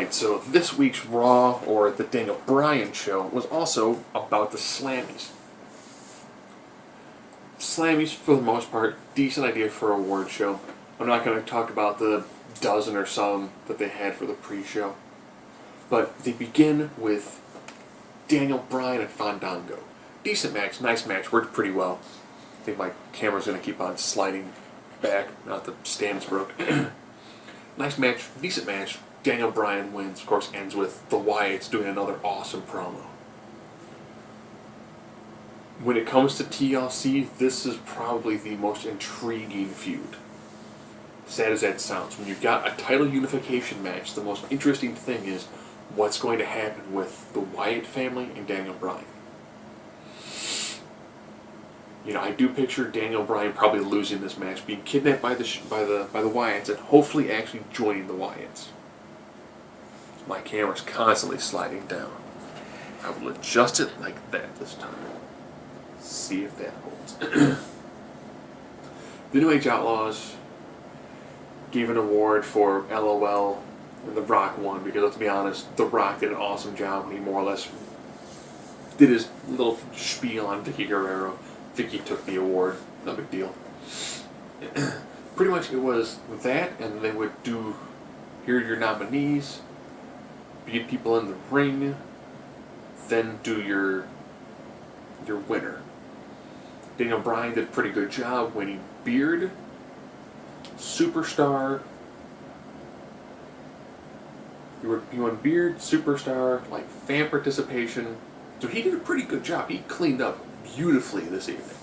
Alright, so this week's Raw, or the Daniel Bryan show, was also about the Slammys. Slammys, for the most part, decent idea for a award show. I'm not going to talk about the dozen or some that they had for the pre-show. But they begin with Daniel Bryan and Fandango. Decent match, nice match, worked pretty well. I think my camera's going to keep on sliding back, not the stand's broke. Nice match, decent match. Daniel Bryan wins, of course, ends with the Wyatts doing another awesome promo. When it comes to TLC, this is probably the most intriguing feud. Sad as that sounds. When you've got a title unification match, the most interesting thing is what's going to happen with the Wyatt family and Daniel Bryan. You know, I do picture Daniel Bryan probably losing this match, being kidnapped by the Wyatts, and hopefully actually joining the Wyatts. My camera's constantly sliding down. I will adjust it like that this time. See if that holds. The New Age Outlaws gave an award for LOL, and The Rock won, because let's be honest, The Rock did an awesome job when he more or less did his little spiel on Vicky Guerrero. Vicky took the award. No big deal. Pretty much it was that, and they would do, here are your nominees, beat people in the ring, then do your winner. Daniel Bryan did a pretty good job winning Beard, Superstar. He won Beard, Superstar, like fan participation. So he did a pretty good job. He cleaned up beautifully this evening.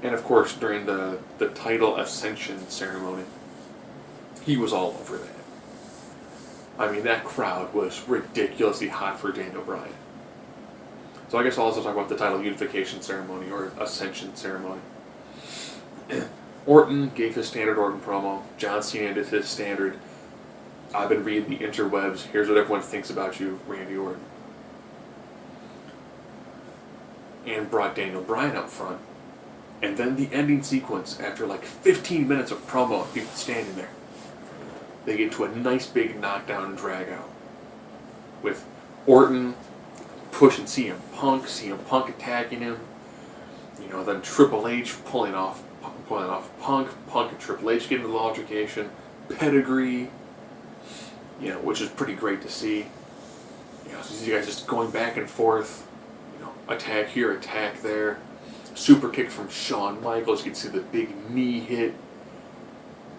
And of course, during the title ascension ceremony, he was all over that. I mean, that crowd was ridiculously hot for Daniel Bryan. So I guess I'll also talk about the title unification ceremony, or ascension ceremony. Orton gave his standard Orton promo. John Cena did his standard, I've been reading the interwebs, here's what everyone thinks about you, Randy Orton. And brought Daniel Bryan up front. And then the ending sequence, after like 15 minutes of promo and people standing there, they get to a nice big knockdown and drag out. With Orton pushing CM Punk attacking him. You know, then Triple H pulling off Punk and Triple H getting the altercation. Pedigree, you know, which is pretty great to see. You know, so you guys just going back and forth, you know, attack here, attack there. Super kick from Shawn Michaels, you can see the big knee hit.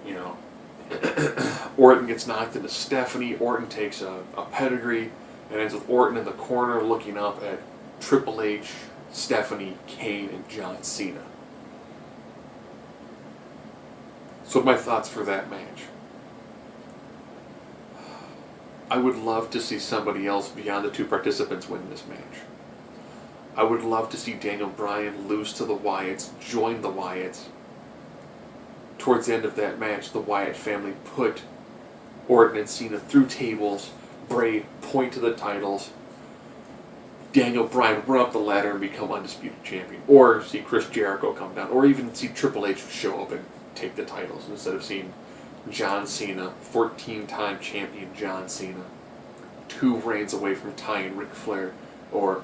You know, Orton gets knocked into Stephanie. Orton takes a pedigree, and ends with Orton in the corner looking up at Triple H, Stephanie, Kane, and John Cena. So my thoughts for that match. I would love to see somebody else beyond the two participants win this match. I would love to see Daniel Bryan lose to the Wyatts, join the Wyatts. Towards the end of that match, the Wyatt family put Orton and Cena through tables, Bray point to the titles, Daniel Bryan run up the ladder and become undisputed champion. Or see Chris Jericho come down, or even see Triple H show up and take the titles, instead of seeing John Cena, 14-time champion John Cena, 2 reigns away from tying Ric Flair, or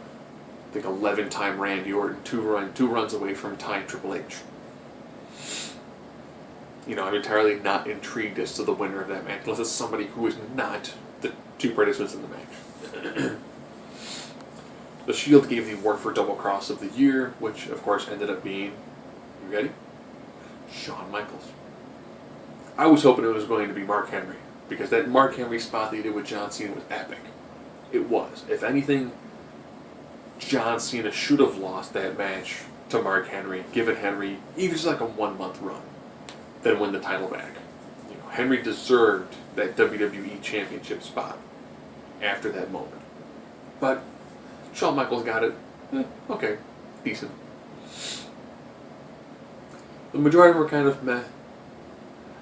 I think 11-time Randy Orton, 2 runs away from tying Triple H. You know, I'm entirely not intrigued as to the winner of that match, unless it's somebody who is not the 2 participants in the match. The Shield gave the award for Double Cross of the Year, which of course ended up being, you ready? Shawn Michaels. I was hoping it was going to be Mark Henry, because that Mark Henry spot that he did with John Cena was epic. It was. If anything, John Cena should have lost that match to Mark Henry, given Henry even just like a 1-month run, then win the title back. You know, Henry deserved that WWE Championship spot after that moment. But Shawn Michaels got it. Okay, decent. The majority were kind of meh.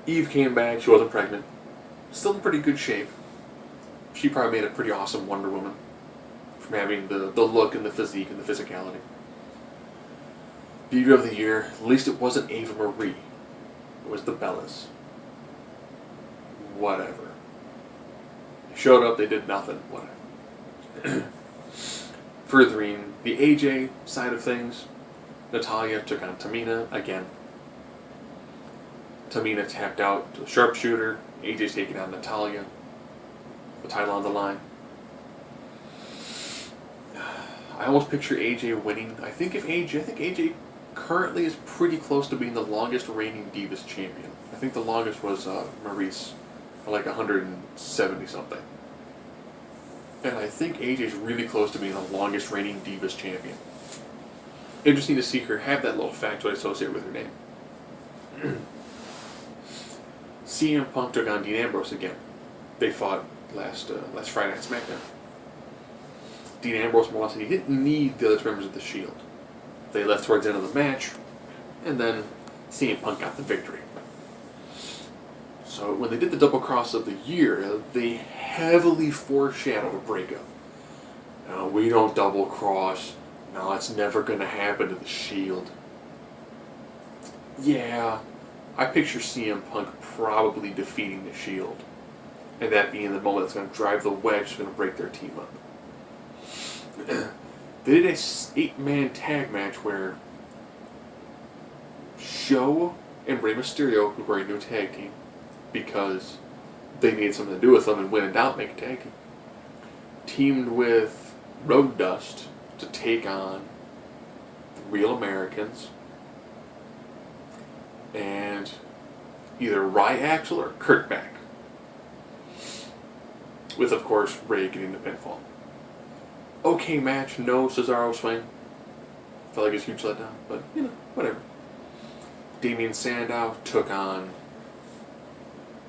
Eve came back, she wasn't pregnant. Still in pretty good shape. She probably made a pretty awesome Wonder Woman from having the look and the physique and the physicality. Beauty of the Year, at least it wasn't Ava Marie. It was the Bellas. Whatever. Showed up, they did nothing. Whatever. Furthering the AJ side of things, Natalya took on Tamina again. Tamina tapped out to the sharpshooter. AJ's taking on Natalya. The title on the line. I almost picture AJ winning. I think AJ currently is pretty close to being the longest reigning Divas champion. I think the longest was Maurice, like 170 something. And I think AJ's really close to being the longest reigning Divas champion. Interesting to see her have that little factoid associated with her name. CM Punk took on Dean Ambrose again. They fought last Friday at SmackDown. Dean Ambrose more or less said he didn't need the other members of the Shield. They left towards the end of the match, and then CM Punk got the victory. So when they did the double cross of the year, they heavily foreshadowed a breakup. No, we don't double cross. No, it's never going to happen to the Shield. Yeah, I picture CM Punk probably defeating the Shield. And that being the moment that's going to drive the wedge that's going to break their team up. They did a 8-man tag match where Show and Rey Mysterio, who were a new tag team, because they needed something to do with them and win and out make a tag team, teamed with Road Dust to take on the Real Americans and either Ryaxel or Kurt Beck. With, of course, Ray getting the pinfall. Okay match, no Cesaro swing. Felt like it was a huge letdown, but, whatever. Damien Sandow took on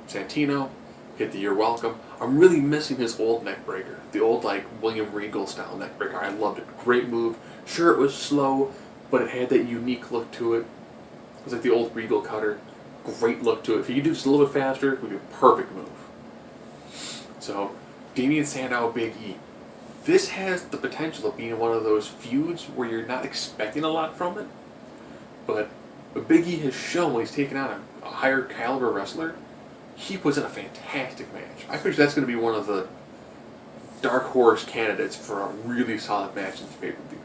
Santino, hit the You're Welcome. I'm really missing his old neck breaker. The old, William Regal style neck breaker. I loved it. Great move. Sure, it was slow, but it had that unique look to it. It was like the old Regal cutter. Great look to it. If you could do just a little bit faster, it would be a perfect move. So, Damien Sandow, Big E. This has the potential of being one of those feuds where you're not expecting a lot from it, but Big E has shown when he's taken on a higher caliber wrestler, he puts in a fantastic match. I think that's going to be one of the dark horse candidates for a really solid match in this pay-per-view.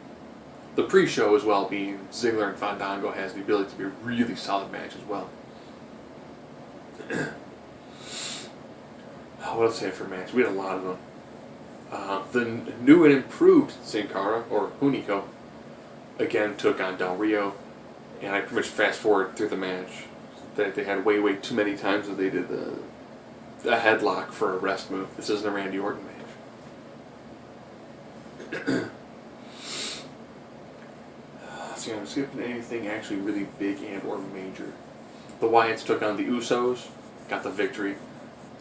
The pre-show as well, being Ziggler and Fandango, has the ability to be a really solid match as well. What else say for match? We had a lot of them. The new and improved Sin Cara, or Hunico, again took on Del Rio, and I pretty much fast forward through the match. That they had way too many times that they did a headlock for a rest move. This isn't a Randy Orton match. See, I'm skipping anything actually really big and or major. The Wyatts took on the Usos, got the victory.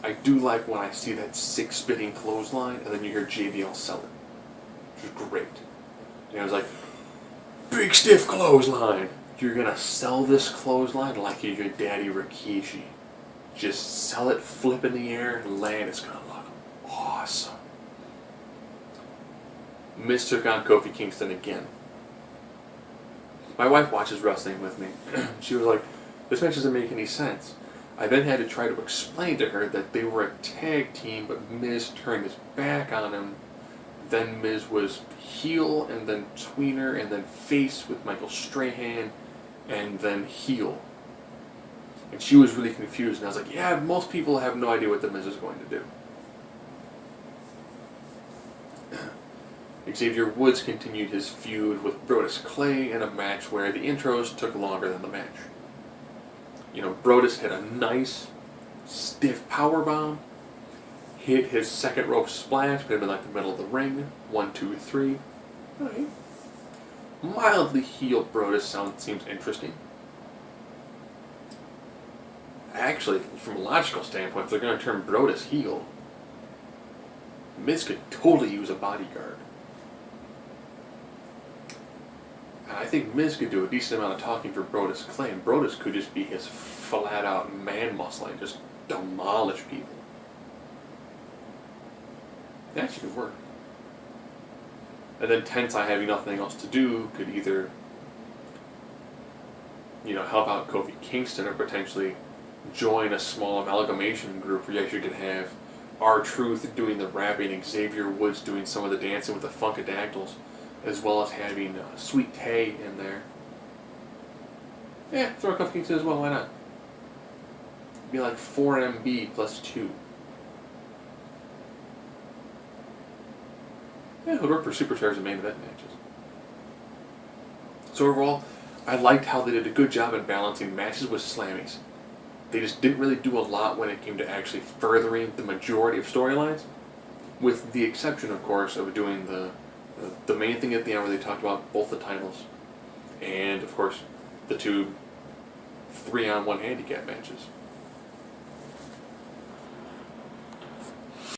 I do like when I see that 6-spinning clothesline, and then you hear JBL sell it, which is great. And I was like, big stiff clothesline. You're gonna sell this clothesline like you're your daddy Rikishi. Just sell it, flip in the air, and land. It's gonna look awesome. Miz took on Kofi Kingston again. My wife watches wrestling with me. She was like, this match doesn't make any sense. I then had to try to explain to her that they were a tag team, but Miz turned his back on him. Then Miz was heel, and then tweener, and then face with Michael Strahan, and then heel. And she was really confused, and I was like, yeah, most people have no idea what the Miz is going to do. Xavier Woods continued his feud with Brodus Clay in a match where the intros took longer than the match. Brodus hit a nice, stiff powerbomb, hit his second rope splash, put him in the middle of the ring. 1, 2, 3. Alright. Mildly heel Brodus seems interesting. Actually, from a logical standpoint, if they're going to turn Brodus heel, Miz could totally use a bodyguard. And I think Miz could do a decent amount of talking for Brodus Clay, and Brodus could just be his flat-out man muscle and just demolish people. That actually could work. And then Tensai, having nothing else to do, could either, help out Kofi Kingston or potentially join a small amalgamation group where you actually could have R-Truth doing the rapping, Xavier Woods doing some of the dancing with the Funkadactyls, as well as having Sweet Tay in there. Yeah, throw a couple kicks in as well, why not? Be like 4 MB plus 2. Yeah, it would work for superstars and main event matches. So overall, I liked how they did a good job in balancing matches with Slammies. They just didn't really do a lot when it came to actually furthering the majority of storylines, with the exception, of course, of doing the main thing at the end where they talked about both the titles, and, of course, the two 3-on-1 handicap matches.